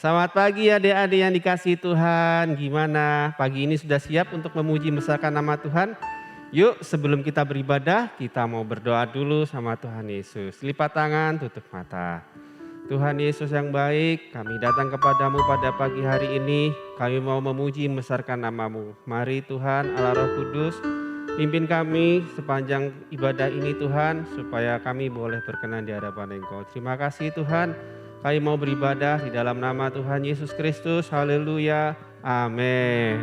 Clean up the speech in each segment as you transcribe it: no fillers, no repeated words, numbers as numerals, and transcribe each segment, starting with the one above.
Selamat pagi adik-adik yang dikasihi Tuhan. Gimana? Pagi ini sudah siap untuk memuji membesarkan nama Tuhan? Yuk sebelum kita beribadah, kita mau berdoa dulu sama Tuhan Yesus. Lipat tangan, tutup mata. Tuhan Yesus yang baik, kami datang kepadamu pada pagi hari ini. Kami mau memuji membesarkan nama-Mu. Mari Tuhan Allah Roh Kudus, pimpin kami sepanjang ibadah ini Tuhan, supaya kami boleh berkenan di hadapan Engkau. Terima kasih Tuhan. Kami mau beribadah di dalam nama Tuhan Yesus Kristus. Haleluya. Amin.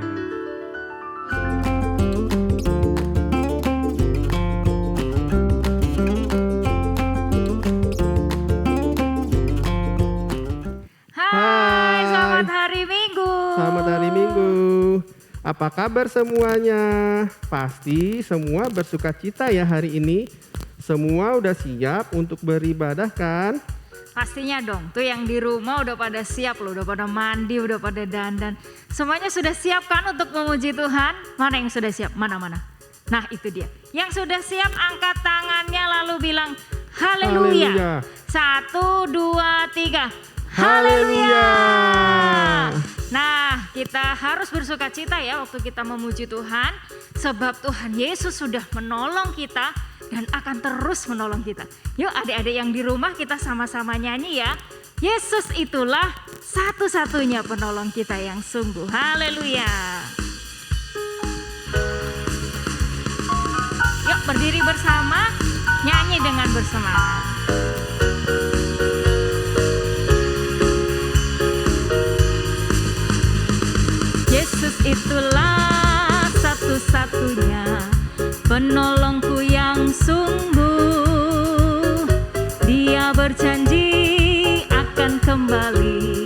Hai, selamat hari Minggu. Selamat hari Minggu. Apa kabar semuanya? Pasti semua bersuka cita ya hari ini. Semua udah siap untuk beribadah kan? Pastinya dong, tuh yang di rumah udah pada siap loh, udah pada mandi, udah pada dandan. Semuanya sudah siap kan untuk memuji Tuhan? Mana yang sudah siap? Mana-mana? Nah itu dia. Yang sudah siap angkat tangannya lalu bilang haleluya. 1, 2, 3. Haleluya. Nah kita harus bersuka cita ya waktu kita memuji Tuhan. Sebab Tuhan Yesus sudah menolong kita dan akan terus menolong kita. Yuk adik-adik yang di rumah kita sama-sama nyanyi ya. Yesus itulah satu-satunya penolong kita yang sungguh. Haleluya. Yuk berdiri bersama, nyanyi dengan bersemangat. Yesus itulah satu-satunya penolongku yang sungguh. Dia berjanji akan kembali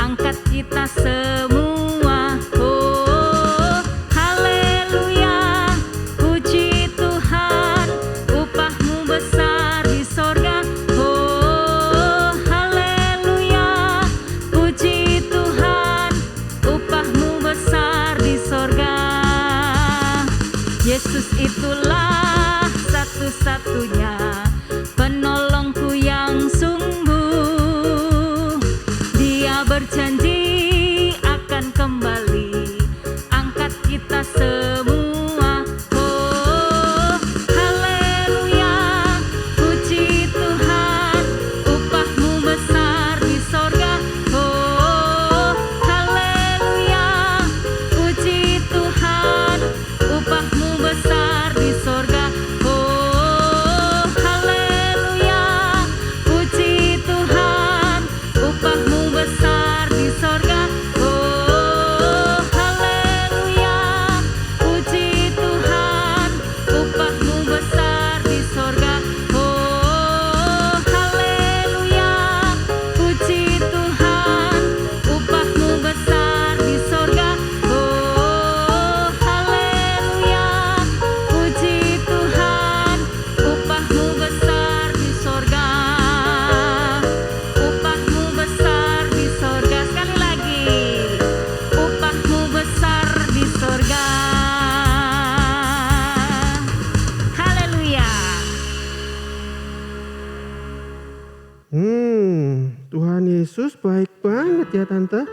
angkat kita semua. Oh, haleluya. Puji Tuhan, upahmu besar di sorga. Oh, haleluya. Puji Tuhan, upahmu besar di sorga. Yesus itulah satu-satunya penolongku yang sungguh. Dia berjanji akan kembali angkat kita semua. Oh, haleluya. Puji Tuhan, upahmu besar di sorga. Oh, haleluya. Puji Tuhan, upahmu besar di sorga. Oh, haleluya. Puji Tuhan, upahmu besar di sorga. Oh, haleluya. Puji Tuhan, upahmu besar di sorga. Oh, haleluya. Puji Tuhan, upahmu besar di sorga. Oh, haleluya. Puji Tuhan, upahmu besar di sorga. Upahmu besar di sorga. Sekali lagi. Upahmu besar di sorga. Haleluya. Tuhan Yesus baik banget ya Tante.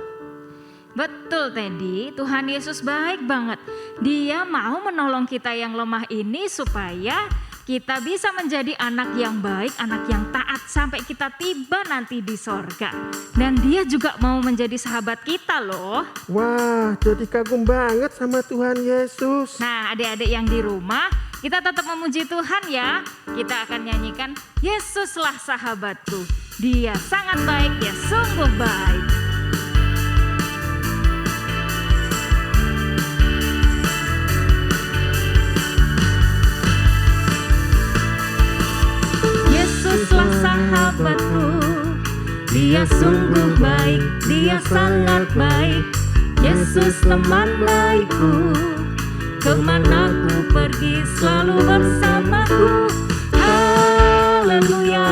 Betul Teddy, Tuhan Yesus baik banget. Dia mau menolong kita yang lemah ini supaya kita bisa menjadi anak yang baik, anak yang taat sampai kita tiba nanti di sorga. Dan dia juga mau menjadi sahabat kita loh. Wah, jadi kagum banget sama Tuhan Yesus. Nah adik-adik yang di rumah, kita tetap memuji Tuhan ya. Kita akan nyanyikan Yesuslah sahabatku. Dia sangat baik, ya sungguh baik. Yesuslah sahabatku, dia sungguh baik, dia sangat baik. Yesus teman baikku, kemana ku pergi selalu bersamaku. Haleluya,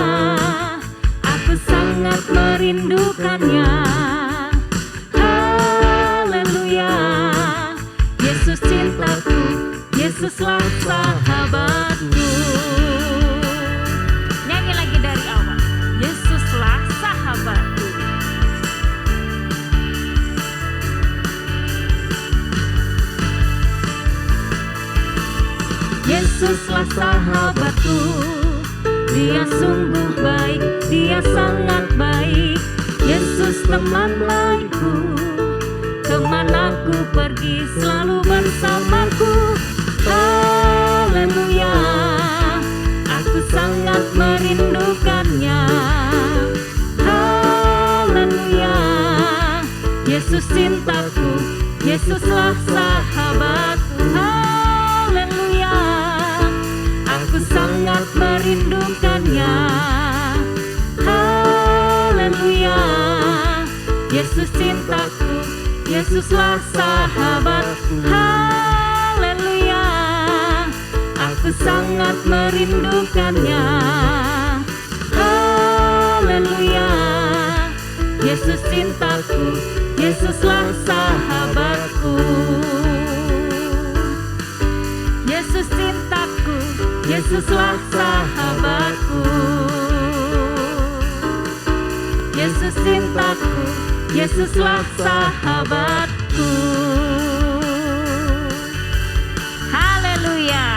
aku sangat merindukannya. Haleluya, Yesus cintaku, Yesuslah sahabatku. Nyanyi lagi dari awal. Yesuslah sahabatku. Yesuslah sahabatku. Dia sungguh baik, dia sangat baik. Yesus teman baikku, kemana ku pergi selalu bersamaku. Haleluya, aku sangat merindukannya. Haleluya, Yesus cintaku, Yesuslah sahabatku. Haleluya, aku sangat merindukannya. Haleluya, Yesus cintaku, Yesuslah sahabatku. Haleluya, aku sangat merindukannya. Haleluya, Yesus cintaku, Yesuslah sahabatku. Yesus cintaku, Yesuslah sahabatku. Yesus cintaku, Yesuslah sahabatku. Haleluya.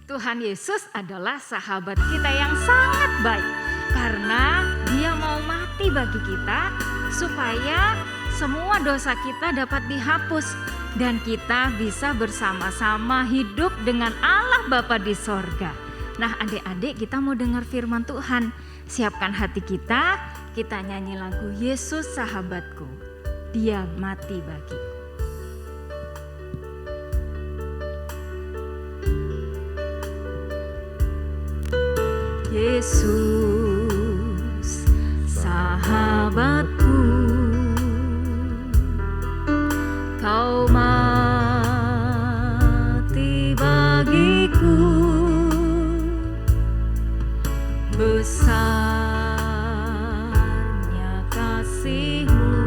Tuhan Yesus adalah sahabat kita yang sangat baik karena Dia mau mati bagi kita supaya semua dosa kita dapat dihapus dan kita bisa bersama-sama hidup dengan Allah Bapa di sorga. Nah adik-adik, kita mau dengar firman Tuhan. Siapkan hati kita nyanyi lagu Yesus sahabatku, Dia mati bagiku. Yesus sahabatku, Kau mati bagiku. Besarnya kasih-Mu,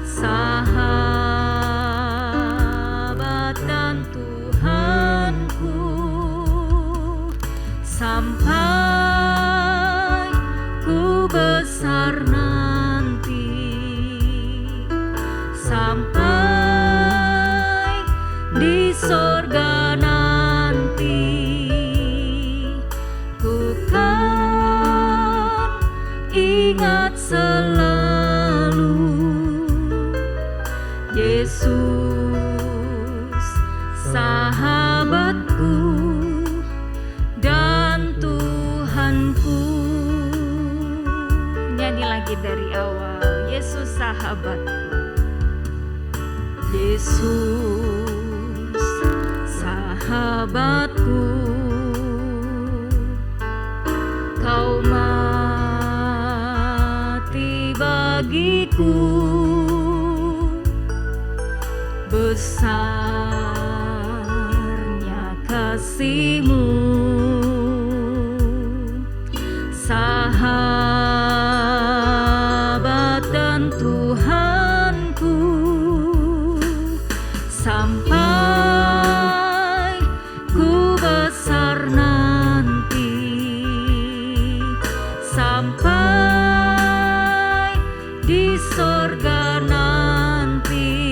sahabat dan Tuhanku, sampai ku besar nanti, sampai di sorga nanti, ku kan ingat selalu Yesus sahabatku dan Tuhanku. Nyanyi lagi dari awal, Yesus sahabatku. Yesus sahabatku, Kau mati bagiku. Besarnya kasih-Mu, sahabat dan Tuhanku, sampai ku besar nanti, sampai di sorga nanti,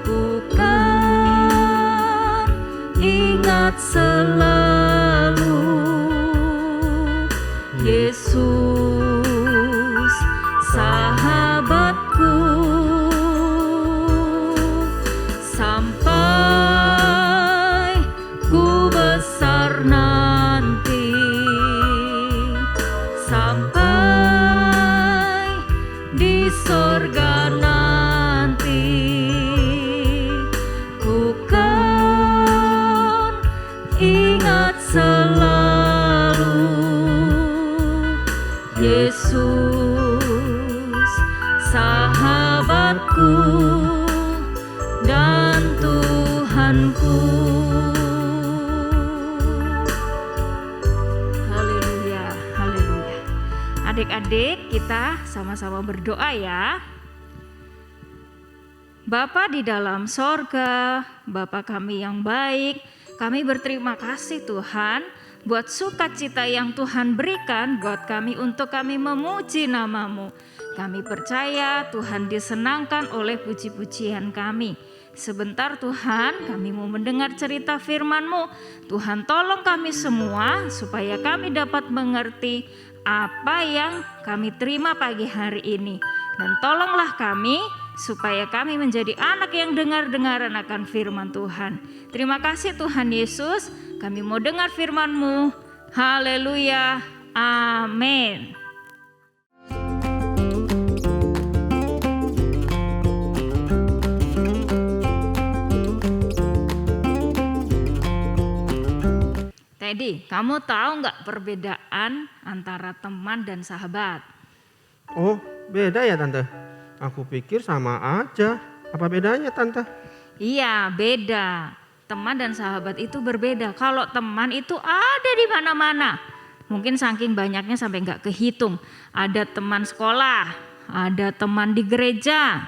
ku kan ingat selalu Yesus sahabatku, sampai ku besar nanti, sampai di sorga nanti, ku kan ingat selalu Yesus sahabatku dan Tuhanku. Haleluya, haleluya. Adik-adik, kita sama-sama berdoa ya. Bapa di dalam sorga, Bapa kami yang baik, kami berterima kasih Tuhan buat sukacita yang Tuhan berikan buat kami untuk kami memuji nama-Mu. Kami percaya Tuhan disenangkan oleh puji-pujian kami. Sebentar Tuhan, kami mau mendengar cerita firman-Mu. Tuhan tolong kami semua supaya kami dapat mengerti apa yang kami terima pagi hari ini. Dan tolonglah kami supaya kami menjadi anak yang dengar-dengaran akan firman Tuhan. Terima kasih Tuhan Yesus, kami mau dengar firman-Mu. Haleluya, amin. Teddy, kamu tahu nggak perbedaan antara teman dan sahabat? Oh, beda ya Tante? Aku pikir sama aja. Apa bedanya Tante? Iya, beda. Teman dan sahabat itu berbeda. Kalau teman itu ada di mana-mana. Mungkin saking banyaknya sampai nggak kehitung. Ada teman sekolah, ada teman di gereja,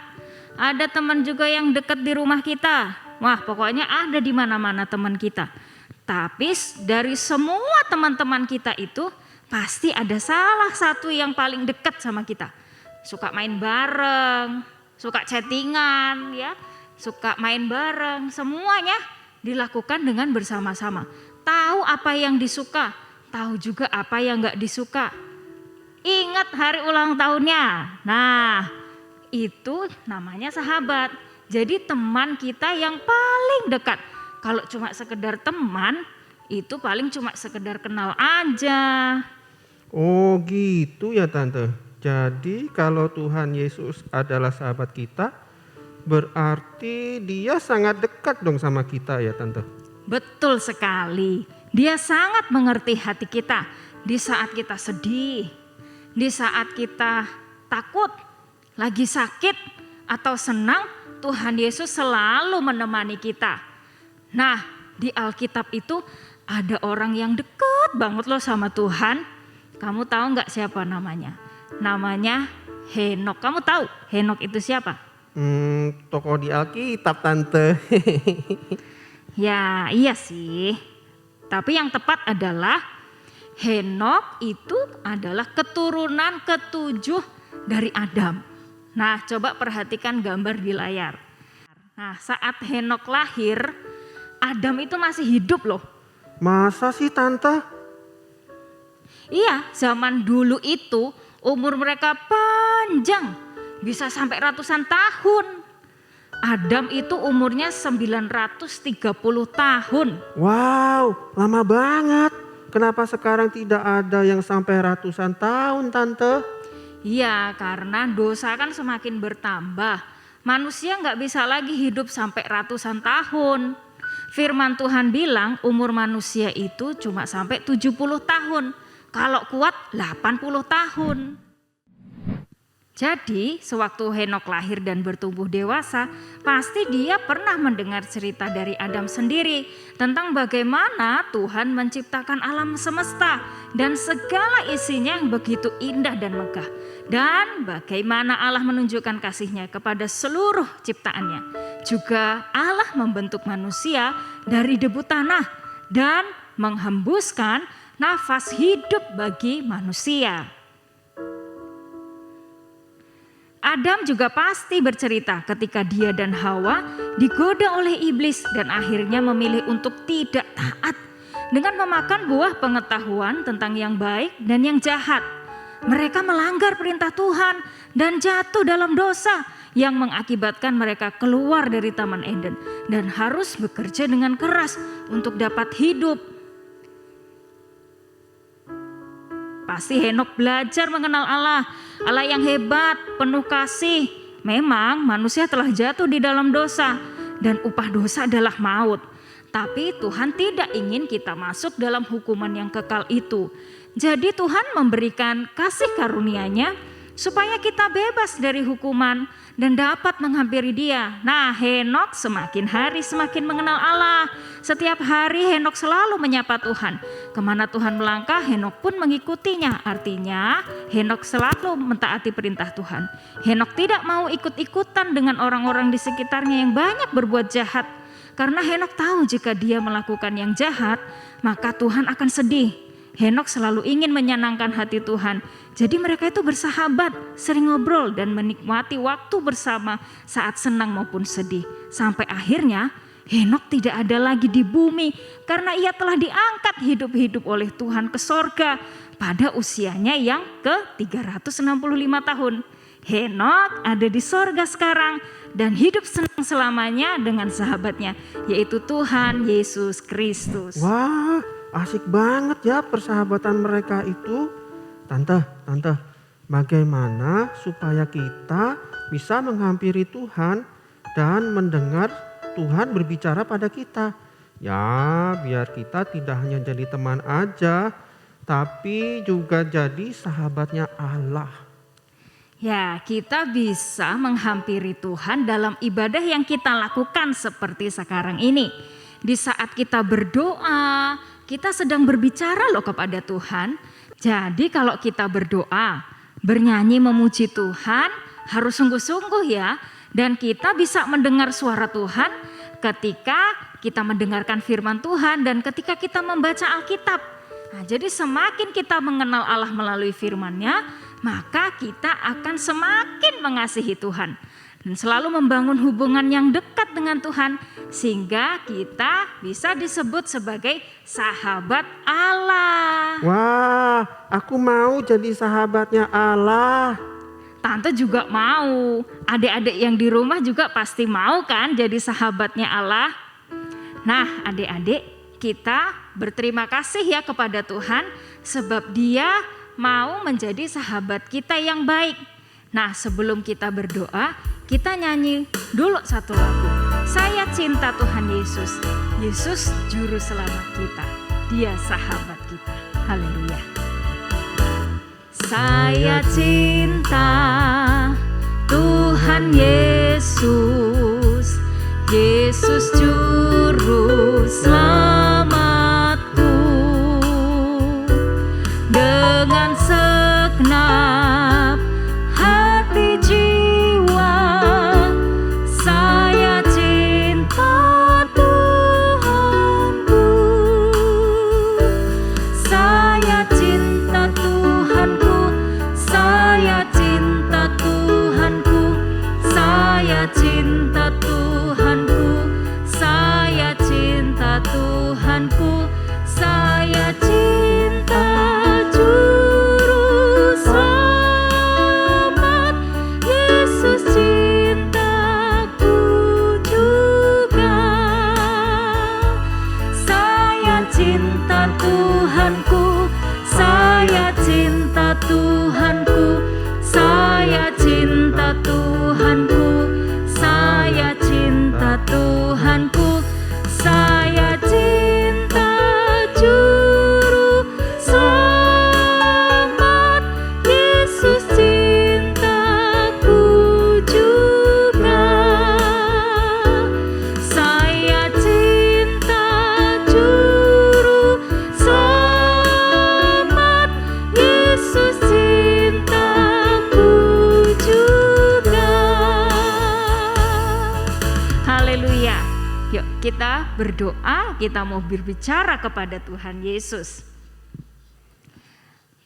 ada teman juga yang dekat di rumah kita. Wah, pokoknya ada di mana-mana teman kita. Tapi dari semua teman-teman kita itu pasti ada salah satu yang paling dekat sama kita. Suka main bareng, suka chattingan ya, suka main bareng, semuanya dilakukan dengan bersama-sama. Tahu apa yang disuka, tahu juga apa yang gak disuka. Ingat hari ulang tahunnya. Nah, itu namanya sahabat. Jadi teman kita yang paling dekat. Kalau cuma sekedar teman, itu paling cuma sekedar kenal aja. Oh gitu ya Tante. Jadi kalau Tuhan Yesus adalah sahabat kita, berarti dia sangat dekat dong sama kita ya Tante. Betul sekali. Dia sangat mengerti hati kita. Di saat kita sedih, di saat kita takut, lagi sakit atau senang, Tuhan Yesus selalu menemani kita. Nah, di Alkitab itu ada orang yang dekat banget loh sama Tuhan. Kamu tahu nggak siapa namanya? Namanya Henok. Kamu tahu Henok itu siapa? Tokoh di Alkitab Tante. Ya, iya sih. Tapi yang tepat adalah Henok itu adalah keturunan ketujuh dari Adam. Nah, coba perhatikan gambar di layar. Nah, saat Henok lahir, Adam itu masih hidup loh. Masa sih Tante? Iya, zaman dulu itu umur mereka panjang, bisa sampai ratusan tahun. Adam itu umurnya 930 tahun. Wow, lama banget. Kenapa sekarang tidak ada yang sampai ratusan tahun Tante? Iya, karena dosa kan semakin bertambah. Manusia nggak bisa lagi hidup sampai ratusan tahun. Firman Tuhan bilang umur manusia itu cuma sampai 70 tahun. Kalau kuat 80 tahun. Jadi sewaktu Henok lahir dan bertumbuh dewasa, pasti dia pernah mendengar cerita dari Adam sendiri tentang bagaimana Tuhan menciptakan alam semesta dan segala isinya yang begitu indah dan megah. Dan bagaimana Allah menunjukkan kasih-Nya kepada seluruh ciptaannya. Juga Allah membentuk manusia dari debu tanah dan menghembuskan nafas hidup bagi manusia. Adam juga pasti bercerita ketika dia dan Hawa digoda oleh iblis dan akhirnya memilih untuk tidak taat dengan memakan buah pengetahuan tentang yang baik dan yang jahat. Mereka melanggar perintah Tuhan dan jatuh dalam dosa yang mengakibatkan mereka keluar dari Taman Eden dan harus bekerja dengan keras untuk dapat hidup. Pasti Henok belajar mengenal Allah, Allah yang hebat, penuh kasih. Memang manusia telah jatuh di dalam dosa dan upah dosa adalah maut. Tapi Tuhan tidak ingin kita masuk dalam hukuman yang kekal itu. Jadi Tuhan memberikan kasih karunia-Nya supaya kita bebas dari hukuman dan dapat menghampiri Dia. Nah, Henok semakin hari semakin mengenal Allah. Setiap hari Henok selalu menyapa Tuhan. Kemana Tuhan melangkah, Henok pun mengikutinya. Artinya Henok selalu mentaati perintah Tuhan. Henok tidak mau ikut-ikutan dengan orang-orang di sekitarnya yang banyak berbuat jahat. Karena Henokh tahu jika dia melakukan yang jahat, maka Tuhan akan sedih. Henokh selalu ingin menyenangkan hati Tuhan. Jadi mereka itu bersahabat, sering ngobrol dan menikmati waktu bersama saat senang maupun sedih. Sampai akhirnya Henokh tidak ada lagi di bumi karena ia telah diangkat hidup-hidup oleh Tuhan ke sorga pada usianya yang ke-365 tahun. Henokh ada di sorga sekarang dan hidup senang selamanya dengan sahabatnya, yaitu Tuhan Yesus Kristus. Wah, asik banget ya persahabatan mereka itu. Tante, bagaimana supaya kita bisa menghampiri Tuhan dan mendengar Tuhan berbicara pada kita? Ya, biar kita tidak hanya jadi teman aja, tapi juga jadi sahabatnya Allah. Ya, kita bisa menghampiri Tuhan dalam ibadah yang kita lakukan seperti sekarang ini. Di saat kita berdoa, kita sedang berbicara loh kepada Tuhan. Jadi kalau kita berdoa, bernyanyi memuji Tuhan, harus sungguh-sungguh ya. Dan kita bisa mendengar suara Tuhan ketika kita mendengarkan firman Tuhan dan ketika kita membaca Alkitab. Nah, jadi semakin kita mengenal Allah melalui firman-Nya, maka kita akan semakin mengasihi Tuhan dan selalu membangun hubungan yang dekat dengan Tuhan sehingga kita bisa disebut sebagai sahabat Allah. Wah, aku mau jadi sahabatnya Allah. Tante juga mau, adik-adik yang di rumah juga pasti mau kan jadi sahabatnya Allah. Nah, adik-adik, kita berterima kasih ya kepada Tuhan sebab Dia mau menjadi sahabat kita yang baik. Nah, sebelum kita berdoa, kita nyanyi dulu satu lagu. Saya cinta Tuhan Yesus. Yesus juru selamat kita. Dia sahabat kita. Haleluya. Saya cinta Tuhan Yesus. Yesus juru selamatku. Dengan segenap hati jiwa saya cinta Tuhanku. Saya cinta Tuhanku. Saya cinta Tuhanku. Saya cinta Tuhanku. Saya cinta Tuhanku. Saya cinta Juru Selamat. Yesus cintaku juga. Saya cinta Tuhanku. Saya cinta Tuhanku. Saya cinta Tuhanku. Saya cinta Tuhanku. Saya cinta Juru Selamat. Yesus cintaku juga. Saya cinta Juru Selamat. Yesus cintaku juga. Haleluya. Yuk kita berdoa, kita mau berbicara kepada Tuhan Yesus.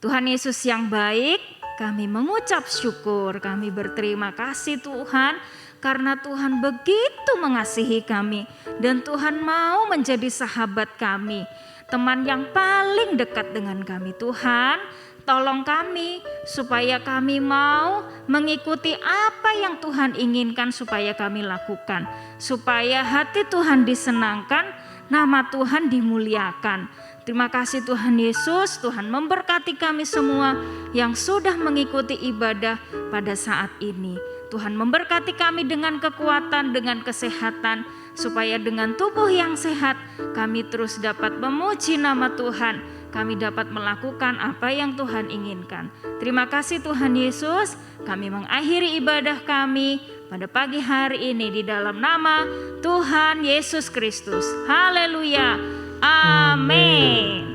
Tuhan Yesus yang baik, kami mengucap syukur, kami berterima kasih Tuhan karena Tuhan begitu mengasihi kami dan Tuhan mau menjadi sahabat kami, teman yang paling dekat dengan kami. Tuhan, tolong kami supaya kami mau mengikuti apa yang Tuhan inginkan supaya kami lakukan, supaya hati Tuhan disenangkan, nama Tuhan dimuliakan. Terima kasih Tuhan Yesus, Tuhan memberkati kami semua yang sudah mengikuti ibadah pada saat ini. Tuhan memberkati kami dengan kekuatan, dengan kesehatan, supaya dengan tubuh yang sehat kami terus dapat memuji nama Tuhan. Kami dapat melakukan apa yang Tuhan inginkan. Terima kasih Tuhan Yesus, kami mengakhiri ibadah kami pada pagi hari ini di dalam nama Tuhan Yesus Kristus. Haleluya. Amin.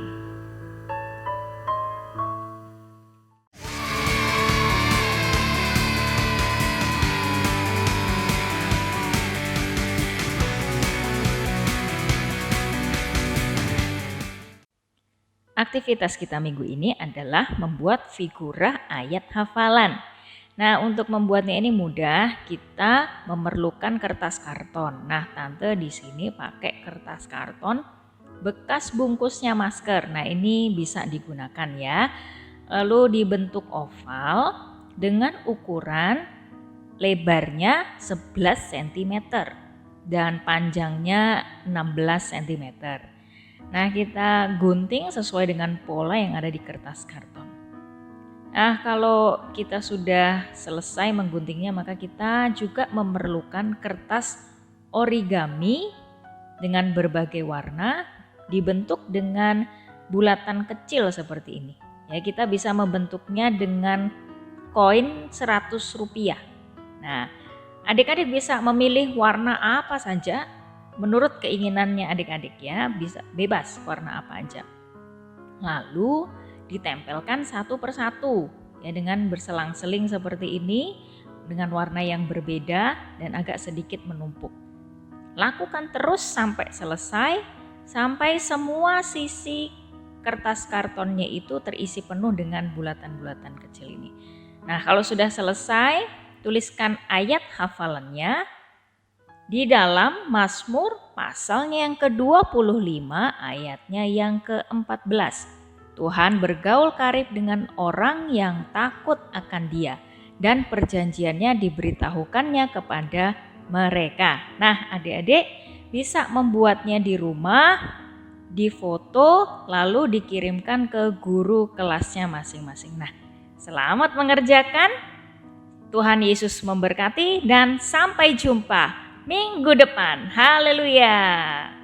Aktivitas kita minggu ini adalah membuat figura ayat hafalan. Nah, untuk membuatnya ini mudah, kita memerlukan kertas karton. Nah, Tante di sini pakai kertas karton bekas bungkusnya masker. Nah, ini bisa digunakan ya. Lalu dibentuk oval dengan ukuran lebarnya 11 cm dan panjangnya 16 cm. Nah, kita gunting sesuai dengan pola yang ada di kertas karton. Nah, kalau kita sudah selesai mengguntingnya, maka kita juga memerlukan kertas origami dengan berbagai warna, dibentuk dengan bulatan kecil seperti ini. Ya, kita bisa membentuknya dengan koin 100 rupiah. Nah, adik-adik bisa memilih warna apa saja menurut keinginannya adik-adik ya, bisa bebas warna apa aja. Lalu ditempelkan satu persatu ya dengan berselang-seling seperti ini dengan warna yang berbeda dan agak sedikit menumpuk. Lakukan terus sampai selesai, sampai semua sisi kertas kartonnya itu terisi penuh dengan bulatan-bulatan kecil ini. Nah, kalau sudah selesai, tuliskan ayat hafalannya di dalam Mazmur pasalnya yang ke-25 ayatnya yang ke-14. Tuhan bergaul karib dengan orang yang takut akan Dia dan perjanjiannya diberitahukannya kepada mereka. Nah, adik-adik bisa membuatnya di rumah, difoto lalu dikirimkan ke guru kelasnya masing-masing. Nah, selamat mengerjakan. Tuhan Yesus memberkati dan sampai jumpa minggu depan. Haleluya.